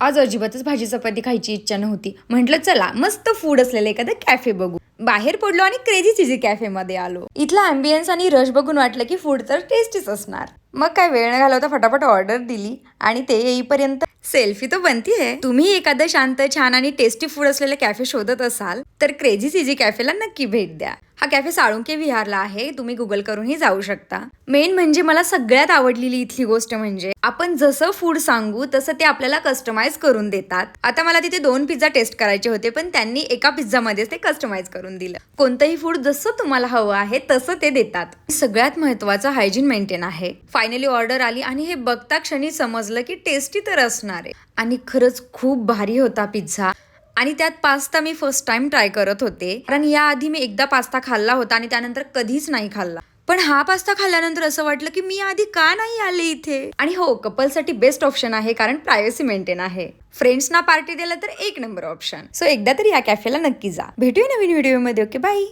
आज अजिबातच भाजी चपाती खायची इच्छा नव्हती. म्हटलं चला मस्त फूड असलेलं एखादं कॅफे बघू. बाहेर पडलो आणि क्रेझी चिझी कॅफे मध्ये आलो. इथला अँबियन्स आणि रश बघून वाटलं की फूड तर टेस्टीच असणार. मग काय वेळ न घालवता फटाफट ऑर्डर दिली आणि ते येईपर्यंत सेल्फी तर बनतीये. तुम्ही एखादं शांत छान आणि टेस्टी फूड असलेले कॅफे शोधत असाल तर क्रेझी चिझी कॅफेला नक्की भेट द्या. हा कॅफे साळुंके विहारला आहे. तुम्ही गुगल करूनही जाऊ शकता. मेन म्हणजे मला सगळ्यात आवडलेली इथली गोष्ट म्हणजे आपण जसं फूड सांगू तसं ते आपल्याला कस्टमाइज करून देतात. आता मला तिथे 2 पिझ्झा टेस्ट करायचे होते पण त्यांनी एका पिझ्झा मध्येच ते कस्टमाइज करून दिलं. कोणतंही फूड जसं तुम्हाला हवं आहे तसं ते देतात. सगळ्यात महत्त्वाचं हायजीन मेंटेन आहे. फायनली ऑर्डर आली आणि हे बघता क्षणी समजलं की टेस्टी तर असणार आहे. आणि खरंच खूप भारी होता पिझ्झा. आणि त्यात पास्ता मी फर्स्ट टाइम ट्राय करत होते, कारण याआधी मी एकदा पास्ता खाल्ला होता आणि त्यानंतर कधीच नाही खाल्ला. पण हा पास्ता खाल्ल्यानंतर असं वाटलं की मी आधी का नाही आले इथे. आणि हो, कपलसाठी बेस्ट ऑप्शन आहे कारण प्रायव्हसी मेंटेन आहे. फ्रेंड्सना पार्टी द्यायला तर एक नंबर ऑप्शन. सो एकदा तरी या कॅफेला नक्की जा. भेटूया नवीन व्हिडिओमध्ये. Okay, bye.